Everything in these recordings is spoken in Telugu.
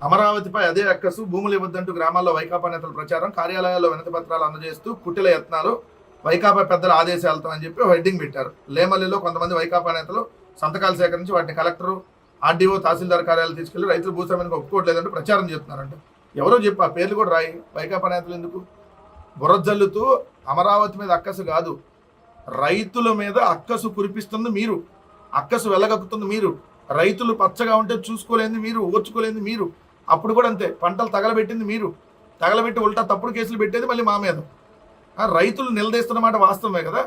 అమరావతిపై అదే అక్కసు, భూములు ఇవ్వద్దంటూ గ్రామాల్లో వైకాపా నేతల ప్రచారం, కార్యాలయాల్లో వినతి పత్రాలు అందజేస్తూ కుటిల యత్నాలు, వైకాపా పెద్దల ఆదేశాలతో అని చెప్పి హెడ్డింగ్ పెట్టారు. లేమల్లిలో కొంతమంది వైకాపా నేతలు సంతకాలు సేకరించి వాటిని కలెక్టరు, ఆర్డీఓ, తహసీల్దార్ కార్యాలయాలు తీసుకెళ్లి రైతులు భూస్వామ్యానికి ఒప్పుకోవట్లేదంటూ ప్రచారం చేస్తున్నారంట. ఎవరో చెప్పు, ఆ పేర్లు కూడా రాయి. వైకాపా నేతలు ఎందుకు బుర్రజల్లుతూ అమరావతి మీద అక్కసు కాదు, రైతుల మీద అక్కసు కురిపిస్తుంది మీరు, అక్కసు వెళ్ళగక్కుతుంది మీరు. రైతులు పచ్చగా ఉంటే చూసుకోలేంది మీరు, ఓర్చుకోలేంది మీరు. అప్పుడు కూడా అంతే, పంటలు తగలబెట్టింది మీరు, తగలబెట్టి ఉల్టా తప్పుడు కేసులు పెట్టేది మళ్ళీ మా మీద. రైతులు నిలదీస్తున్నమాట వాస్తవమే కదా.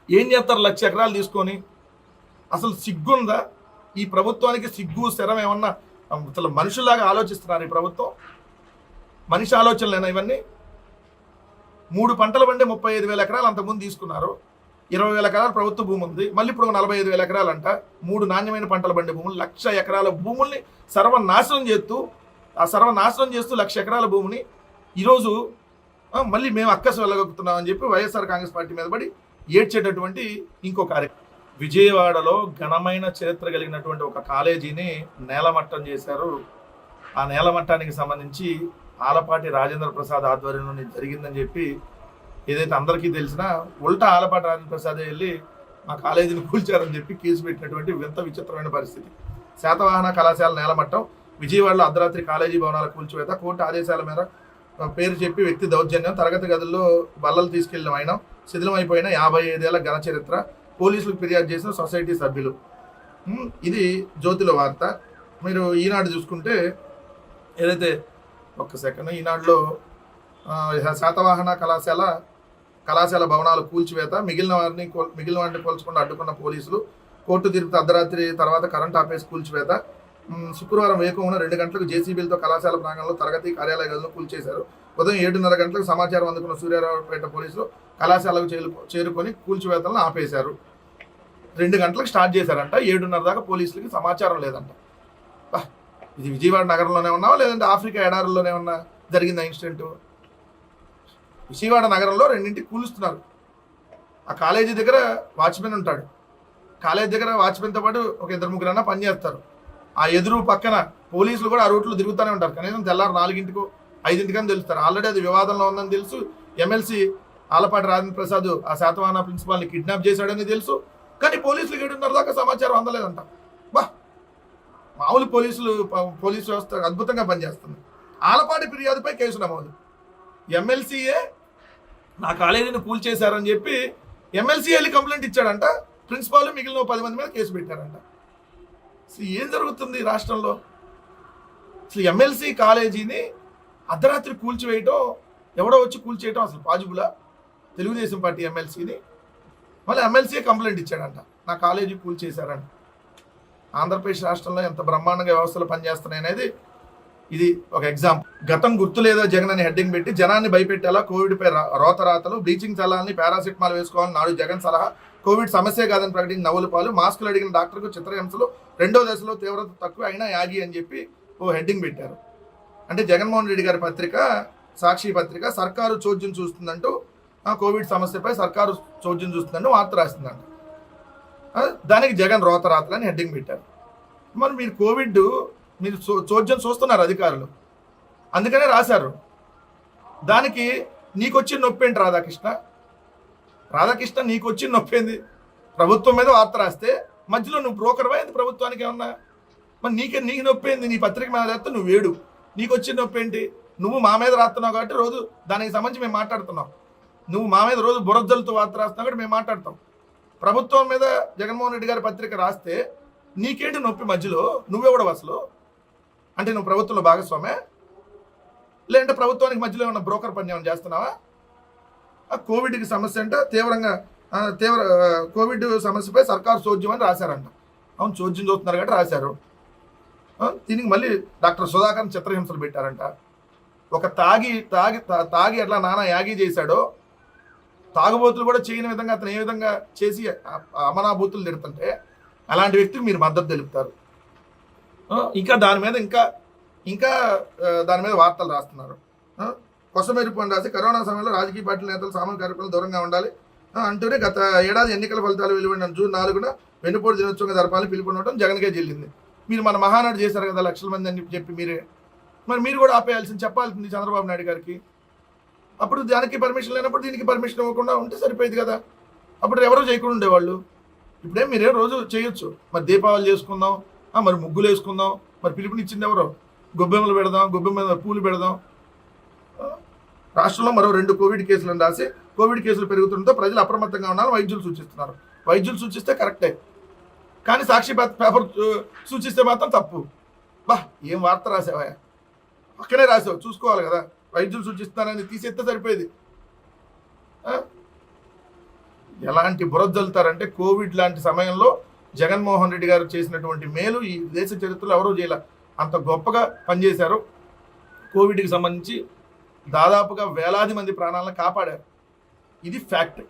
ఏం చేస్తారు 1,00,000 ఎకరాలు తీసుకొని? అసలు సిగ్గుందా ఈ ప్రభుత్వానికి? సిగ్గు శరం ఏమన్నా? అసలు మనుషుల్లాగా ఆలోచిస్తున్నారు ఈ ప్రభుత్వం? మనిషి ఆలోచనలేనా ఇవన్నీ? 3 పంటలు పండే 35,000 ఎకరాలు అంతకుముందు తీసుకున్నారు. 20,000 ఎకరాలు ప్రభుత్వ భూమి ఉంది, మళ్ళీ ఇప్పుడు 45,000 ఎకరాలు అంట. 3 నాణ్యమైన పంటలు పండే భూములు, 1,00,000 ఎకరాల భూముల్ని సర్వనాశనం చేస్తూ 1,00,000 ఎకరాల భూమిని ఈరోజు మళ్ళీ మేము అక్కసు వెళ్ళగలుగుతున్నామని చెప్పి వైఎస్ఆర్ కాంగ్రెస్ పార్టీ మీద పడి ఏడ్చేటటువంటి ఇంకో కార్యక్రమం. విజయవాడలో ఘనమైన చరిత్ర కలిగినటువంటి ఒక కాలేజీని నేలమట్టం చేశారు. ఆ నేలమట్టానికి సంబంధించి ఆలపాటి రాజేంద్ర ప్రసాద్ ఆధ్వర్యంలో జరిగిందని చెప్పి ఏదైతే అందరికీ తెలిసినా, ఉల్టా ఆలపాటి రాజేంద్ర ప్రసాద్ వెళ్ళి మా కాలేజీని కూల్చారని చెప్పి కేసు పెట్టినటువంటి వింత విచిత్రమైన పరిస్థితి. శాతవాహన కళాశాల నేలమట్టం, విజయవాడలో అర్ధరాత్రి కాలేజీ భవనాల కూల్చివేత, కోర్టు ఆదేశాల మేర పేరు చెప్పి వ్యక్తి దౌర్జన్యం, తరగతి గదుల్లో బల్లలు తీసుకెళ్లిన వైనం, శిథిలమైపోయిన 55 ఏళ్ల ఘన చరిత్ర, పోలీసులకు ఫిర్యాదు చేసిన సొసైటీ సభ్యులు. ఇది జ్యోతిలో వార్త. మీరు ఈనాడు చూసుకుంటే ఏదైతే ఒక్క సెకండ్, ఈనాడులో శాతవాహన కళాశాల భవనాలు కూల్చివేత, మిగిలిన వారిని కోల్చకుండా అడ్డుకున్న పోలీసులు, కోర్టు తీర్పు అర్ధరాత్రి తర్వాత కరెంట్ ఆపేసి కూల్చివేత, శుక్రవారం వేకువన 2 గంటలకు జేసీబీలతో కళాశాల ప్రాంగణంలో తరగతి కార్యాలయ గదులను కూల్చేశారు. ఉదయం 7:30 గంటలకు సమాచారం అందుకున్న సూర్యారావుపేట పోలీసులు కళాశాలకు చేరుకొని కూల్చివేతలను ఆపేశారు. 2 గంటలకు స్టార్ట్ చేశారంట, 7:30 దాకా పోలీసులకి సమాచారం లేదంట. ఇది విజయవాడ నగరంలోనే ఉన్నావా లేదంటే ఆఫ్రికా ఎడారుల్లోనే ఉన్నా జరిగింది ఇన్సిడెంట్? విజయవాడ నగరంలో 2ంటికి కూలుస్తున్నారు. ఆ కాలేజీ దగ్గర వాచ్మెన్ ఉంటాడు, కాలేజీ దగ్గర వాచ్మెన్తో పాటు ఒక 2-3 పనిచేస్తారు. ఆ ఎదురు పక్కన పోలీసులు కూడా ఆ రూట్లో తిరుగుతూనే ఉంటారు. కనీసం తెల్లారు 4ంటికో 5ంటికని తెలుస్తారు. ఆల్రెడీ అది వివాదంలో ఉందని తెలుసు. ఎమ్మెల్సీ ఆలపాటి రాజేంద్ర ప్రసాద్ ఆ శాతవాహన ప్రిన్సిపాల్ని కిడ్నాప్ చేశాడని తెలుసు. కానీ పోలీసులు 7:30 దాకా సమాచారం అందలేదంట. మామూలు పోలీసు వ్యవస్థ అద్భుతంగా పనిచేస్తుంది. ఆలపాటి ఫిర్యాదుపై కేసు నమోదు. ఎమ్మెల్సీయే నా కాలేజీని కూల్చేశారని చెప్పి ఎమ్మెల్సీ వెళ్ళి కంప్లైంట్ ఇచ్చాడంట. ప్రిన్సిపాల్ మిగిలిన 10 మంది మీద కేసు పెట్టారంట. అసలు ఏం జరుగుతుంది రాష్ట్రంలో? అసలు ఎమ్మెల్సీ కాలేజీని అర్ధరాత్రి కూల్చివేయటం, ఎవడో వచ్చి కూల్చేయటం అసలు పాజిబులా? తెలుగుదేశం పార్టీ ఎమ్మెల్సీని మళ్ళీ ఎమ్మెల్సీ కంప్లైంట్ ఇచ్చాడంట, నా కాలేజీ కూల్చేశారని. ఆంధ్రప్రదేశ్ రాష్ట్రంలో ఎంత బ్రహ్మాండంగా వ్యవస్థలు పనిచేస్తున్నాయి అనేది ఇది ఒక ఎగ్జాంపుల్. గతం గుర్తులేదో జగన్ అని హెడ్డింగ్ పెట్టి జనాన్ని భయపెట్టేలా కోవిడ్పై రోతరాతలు, బ్లీచింగ్ చల్లాలని, పారాసిటమాల్ వేసుకోవాలని నాడు జగన్ సలహా, కోవిడ్ సమస్య కాదని ప్రకటించిన నవ్వుల పాలు, మాస్కులు అడిగిన డాక్టర్కు చిత్రహింసలు, 2వ దశలో తీవ్రత తక్కువ అయినా యాగి అని చెప్పి ఓ హెడ్డింగ్ పెట్టారు. అంటే జగన్మోహన్ రెడ్డి గారి పత్రిక, సాక్షి పత్రిక సర్కారు చోద్యం చూస్తుందంటూ, కోవిడ్ సమస్యపై సర్కారు చోద్యం చూస్తుందంటూ వార్త రాసిందంట. దానికి జగన్ రోతరాతలని హెడ్డింగ్ పెట్టారు. మరి మీరు కోవిడ్ మీరు చోద్యం చూస్తున్నారు అధికారులు, అందుకనే రాశారు. దానికి నీకొచ్చిన నొప్పి ఏంటి రాధాకృష్ణ నీకు వచ్చిన నొప్పి ఏంది? ప్రభుత్వం మీద వార్త రాస్తే మధ్యలో నువ్వు బ్రోకర్ అయింది ప్రభుత్వానికి ఏమన్నా? మరి నీకు నొప్పి ఏంది? నీ పత్రిక మీద రాస్తే నువ్వు వేడు, నీకు వచ్చిన నొప్పి ఏంటి? నువ్వు మా మీద రాస్తున్నావు కాబట్టి రోజు దానికి సంబంధించి మేము మాట్లాడుతున్నాం. నువ్వు మా మీద రోజు బురదలతో వార్త రాస్తున్నావు కాబట్టి మేము మాట్లాడతాం. ప్రభుత్వం మీద జగన్మోహన్ రెడ్డి గారి పత్రిక రాస్తే నీకేంటి నొప్పి మధ్యలో? నువ్వెవడవు అసలు? అంటే నువ్వు ప్రభుత్వంలో భాగస్వామే, లేదంటే ప్రభుత్వానికి మధ్యలో ఏమన్నా బ్రోకర్ పని ఏమైనా చేస్తున్నావా? కోవిడ్కి సమస్య అంటే కోవిడ్ సమస్యపై సర్కారు చోద్యం అని రాశారంట. అవును, చోద్యం చూస్తున్నారు కాబట్టి రాశారు. దీనికి మళ్ళీ డాక్టర్ సుధాకర్ చిత్రహింసలు పెట్టారంట. ఒక తాగి ఎట్లా నానా యాగి చేశాడో, తాగుబోతులు కూడా చేయని విధంగా అతను ఏ విధంగా చేసి అమనాభూతులు తిడుతుంటే అలాంటి వ్యక్తికి మీరు మద్దతు తెలుపుతారు. ఇంకా దాని మీద వార్తలు రాస్తున్నారు. కొసమెరుపు అని రాసి, కరోనా సమయంలో రాజకీయ పార్టీల నేతలు సామాజిక కార్యక్రమాలు దూరంగా ఉండాలి అంటూనే గత ఏడాది ఎన్నికల ఫలితాలు వెలువడిన జూన్ 4న వెన్నుపోటు దినోత్సవంగా జరపాలని పిలుపునవడం జగన్కే చెల్లింది. మీరు మన మహానాడు చేశారు కదా, లక్షల మంది అని చెప్పి మీరే, మరి మీరు కూడా ఆపేయాల్సింది, చెప్పాల్సింది చంద్రబాబు నాయుడు గారికి. అప్పుడు దానికి పర్మిషన్ లేనప్పుడు దీనికి పర్మిషన్ ఇవ్వకుండా ఉంటే సరిపోయేది కదా. అప్పుడు ఎవరో చేయకుండా ఉండేవాళ్ళు. ఇప్పుడేం మీరేం రోజు చేయొచ్చు. మరి దీపావళి చేసుకుందాం, మరి ముగ్గులు వేసుకుందాం, మరి పిలుపునిచ్చింది ఎవరో, గొబ్బెమ్మలు పెడదాం, గొబ్బెమ్మ పూలు పెడదాం. రాష్ట్రంలో మరో 2 కోవిడ్ కేసులను రాసి కోవిడ్ కేసులు పెరుగుతుండటంతో ప్రజలు అప్రమత్తంగా ఉండాలని వైద్యులు సూచిస్తున్నారు. వైద్యులు సూచిస్తే కరెక్టే, కానీ సాక్షి పేపర్ సూచిస్తే మాత్రం తప్పు. బా ఏం వార్త రాసావా, పక్కనే రాసావు, చూసుకోవాలి కదా. వైద్యులు సూచిస్తున్నారని తీసేస్తే సరిపోయేది. ఎలాంటి బురదలుతారంటే, కోవిడ్ లాంటి సమయంలో జగన్మోహన్ రెడ్డి గారు చేసినటువంటి మేలు ఈ దేశ చరిత్రలో ఎవరూ చేయాల. అంత గొప్పగా పనిచేశారు. కోవిడ్కి సంబంధించి దాదాపుగా వేలాది మంది ప్రాణాలను కాపాడారు. ఇది ఫ్యాక్ట్.